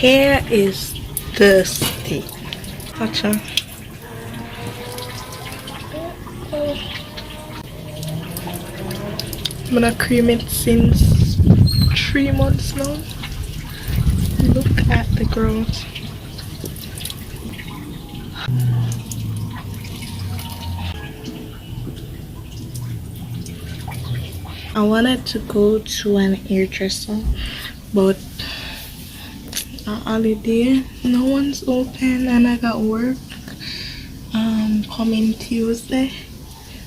hair is thirsty. Watch out. I'm gonna cream it since 3 months now. Look at the growth. I wanted to go to an hairdresser, but on holiday, no one's open, and I got work coming Tuesday.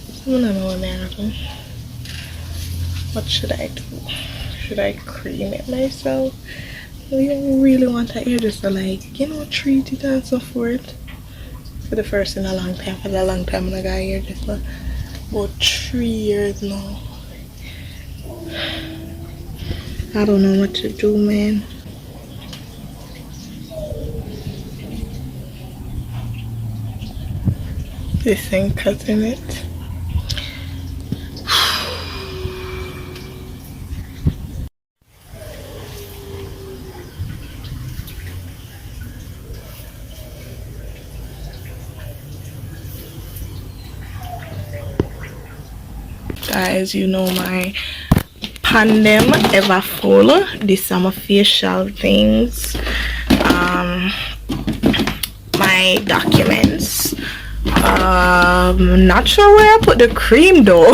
So I don't know what I'm doing. What should I do? Should I cream it myself? We don't really want a hairdresser, like, you know, treat it and so forth. For the first in a long time, for a long time I got a hairdresser. About 3 years now. I don't know what to do, man. This thing cutting it. Guys, you know my pandem ever full. This are my facial things, my documents. Not sure where I put the cream though.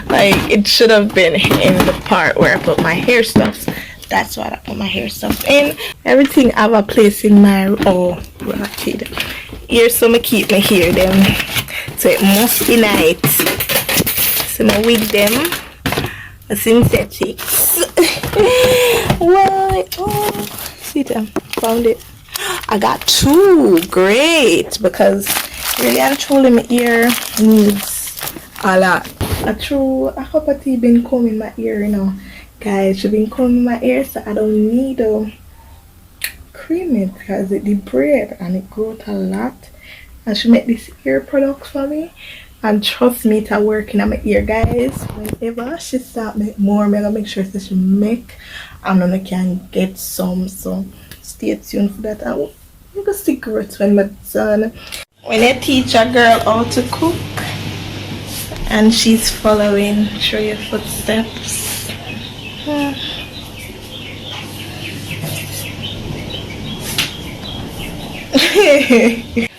Like, it should have been in the part where I put my hair stuff. That's what I put my hair stuff in. Everything I have a place in my rotted here, so I keep my hair them, so it must be nice. So I wig them, synthetics. What? Oh, see them, found it. I got 2. Great, because really and truly my ear needs a lot. A cup of tea been combing my ear, you know. Guys, she been combing my ear, so I don't need to cream it because it did bread and it grows a lot. And she make this ear products for me. And trust me, it's working on my ear, guys. Whenever she start make more, I'm gonna make sure that she make and then I can get some. So stay tuned for that. I'm gonna secret when my son. When I teach a girl how to cook and she's following through your footsteps.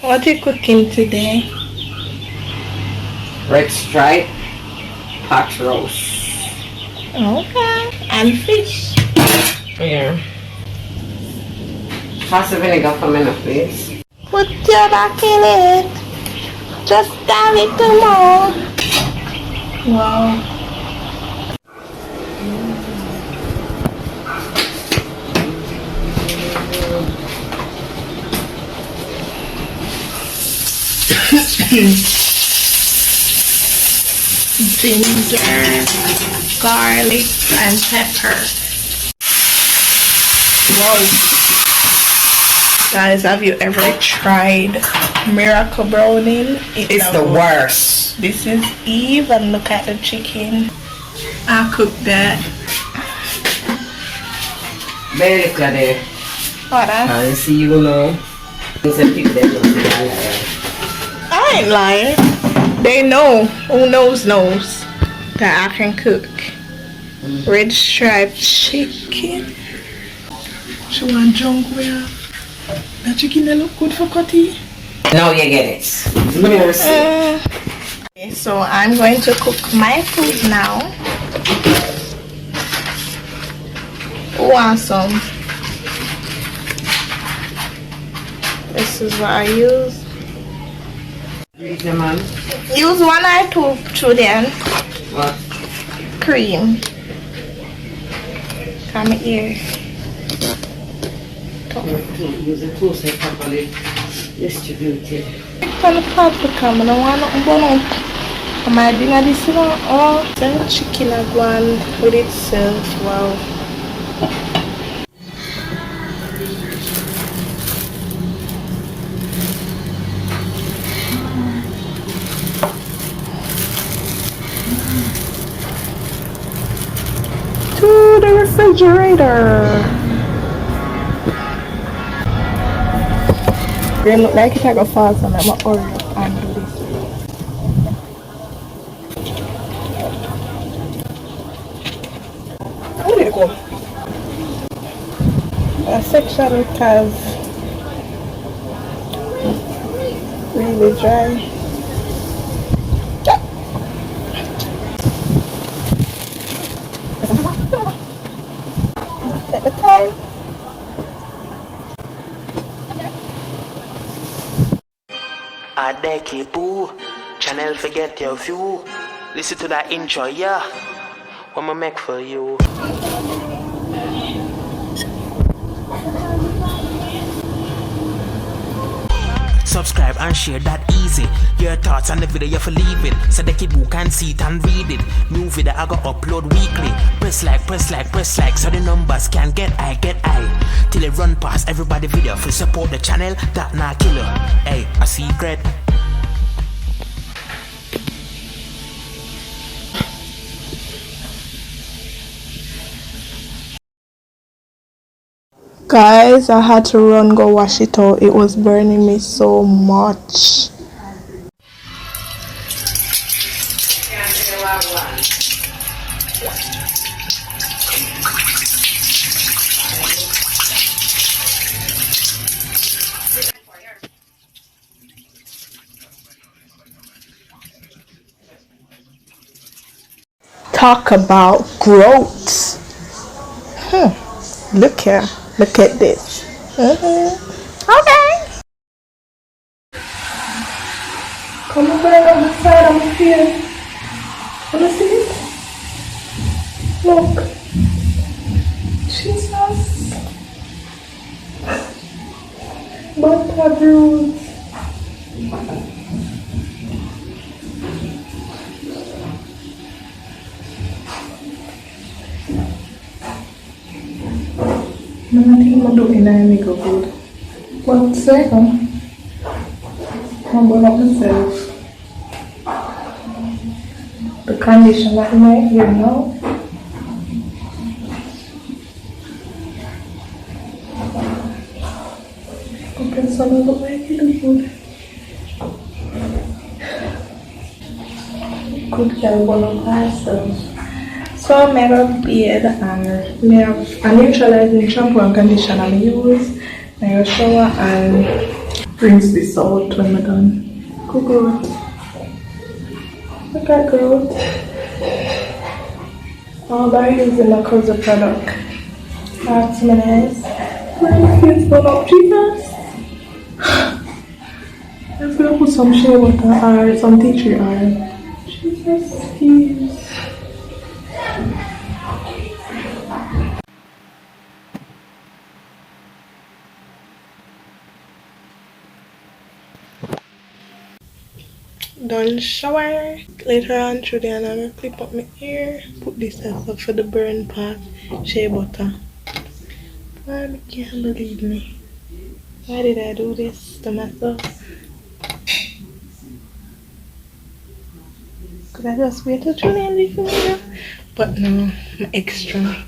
What are you cooking today? Red stripe pot roast. Okay. And fish. Yeah. Pass the vinegar for me, please. Put your back in it. Just down it more. Wow. Ginger, garlic, and pepper. Wow. Guys, have you ever tried miracle browning? It's the worst. This is Eve, and look at the chicken. I cooked that. Very clear. What? I see you know. I ain't lying. They know. Who knows that I can cook. Red striped chicken. She want junk where that chicken they look good for Cutty. Now you get it. Okay, so I'm going to cook my food now. Awesome. This is what I use. Use 1 or 2 children. What? Cream. Come here. Use the tool so properly distributed. On the paprika, I don't want nothing going on. I'm adding this one. Oh, the chicken I go on with itself. Wow. To the refrigerator. grain look like it I got fast and I'm going to hurry up and do this. Where did it go? A section which has really dry. At the time. Adeki boo, channel forget your view. Listen to that intro, yeah. What I'ma make for you. Subscribe and share that easy. Your thoughts on the video you for leave it. So the kid who can see it and read it. New video I go upload weekly. Press like, so the numbers can get high. Till it run past everybody video. For support the channel, that not killer. Hey, a secret. Guys, I had to run go wash it out. It was burning me so much. Talk about growth. Look here. Look at this. Okay. Come over on the side of the field. Wanna see it? Look. Jesus. Butter bruise. I think I'm doing a make go good. But second, I'm going up myself. The condition that I'm right here now. Okay, so I'm going to make it good. Good girl, one of ourselves. So I made a beard and I have a neutralizing shampoo and conditioner I use. I shower and rinse this out when I'm done. Good growth. Look at growth. All by using my cousin product. That's my nice. My face gone up, Jesus. I'm gonna put some shea butter or some tea tree oil. Jesus, please. Done shower. Later on today I'm gonna clip up my hair. Put this up for the burn part. Shea butter. I can't believe me. Why did I do this to myself? Could I just wait till Julie and leave me now? But no, I'm extra.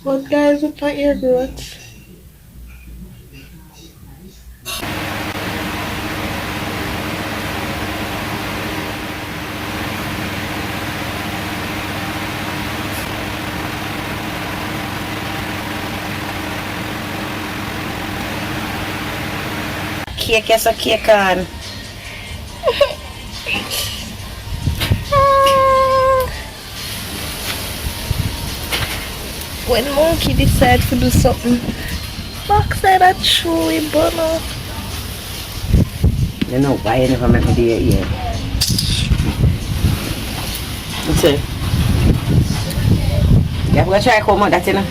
But guys, with my hair growth. Cake, yes, a cake on. When monkey decide to do something, Fox said that chewy bono. You know why you never make me do it yet? What's it? You have to try to come out that, you know?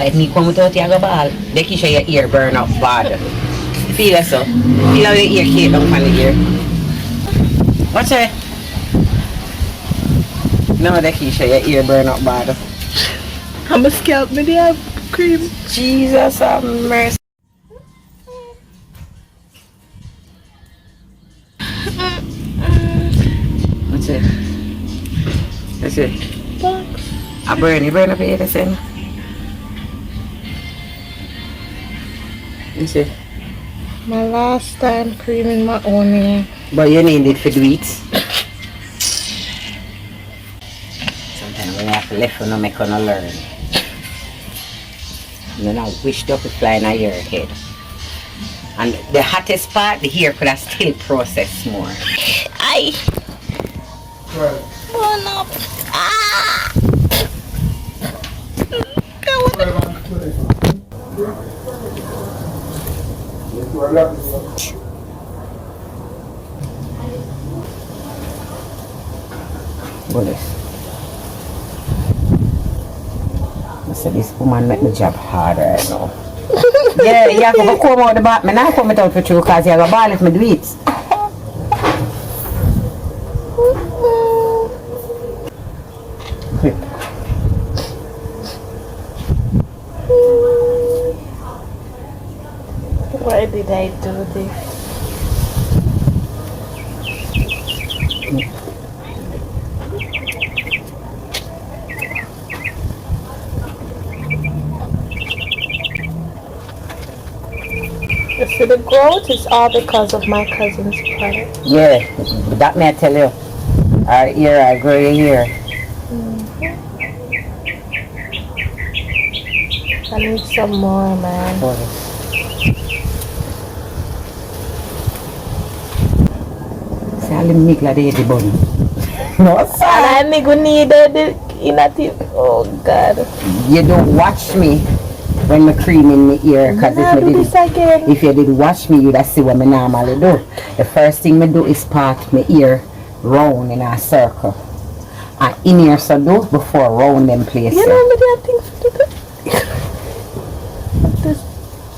If me come out, you have to ball. They can show your ear burn up bad. Feel it so. Feel how your ear cake down from the ear. What's it? No, they can show your ear burn up bad. I'm a scalp me have cream. Jesus have mercy. What's it? That's it. Fox. I burn up here, that's it. That's it. My last time creaming my own hair. But you need it for do it. Sometimes we have to left you make you learn. You know, wish up is flying on your head. And the hottest part, the hair could have still processed more. Ay! Burn up! Ah! What is? I said this woman make my job harder right now. Yeah, you have to go comb out the back. I not come it out for you because you have a ball if I do it. Quick. Why did I do this? So the growth is all because of my cousin's product. Yeah, that may I tell you. Our ear, our gray hair. I need some more, man. See, I'll make like the bun. No, sir. And I needed it in a tip. Oh, God. You don't watch me when I cream in my ear. Because if you did watch me, you'd see what I normally do. The first thing I do is part my ear round in a circle. And in here so do before round them places. You know, I think this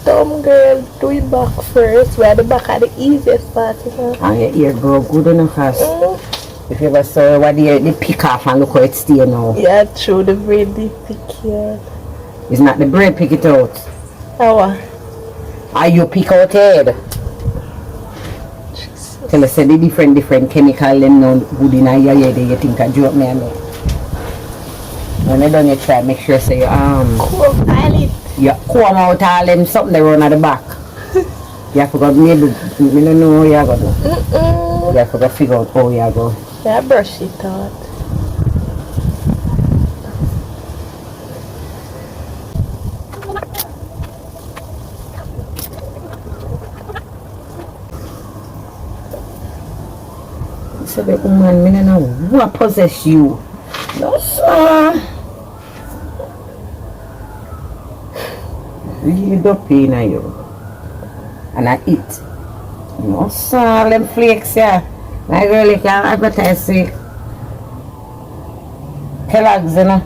dumb girl do it back first, where the back are the easiest part, you know. And your ear grow good enough as if you ever saw what the pick off and look how it stay now. Yeah, true, the braid they pick here. It's not the braid pick it out. Oh, Are you pick out head? Tell us the different chemical them now good in your head you think I joke me and me. When you done you try make sure say you cool, pilot. you comb out all them something they run at the back. You have to go maybe you don't know how you go do. You have to go figure out how you go. Yeah, brush it out. So the woman, I don't know what possess you. No, sir. Really don't pain on you. And I eat. No, sir. Them flakes, yeah. I really can't advertise it. Kellogg's, you know.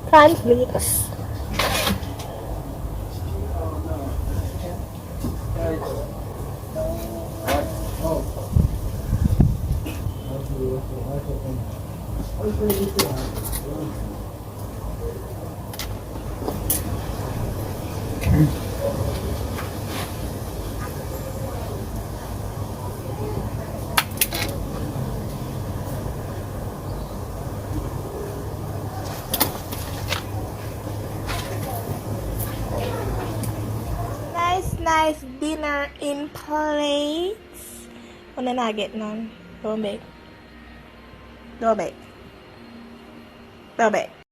Can't believe this. Nice dinner in place. When I not get none. Don't beg. Don't beg. Don't beg.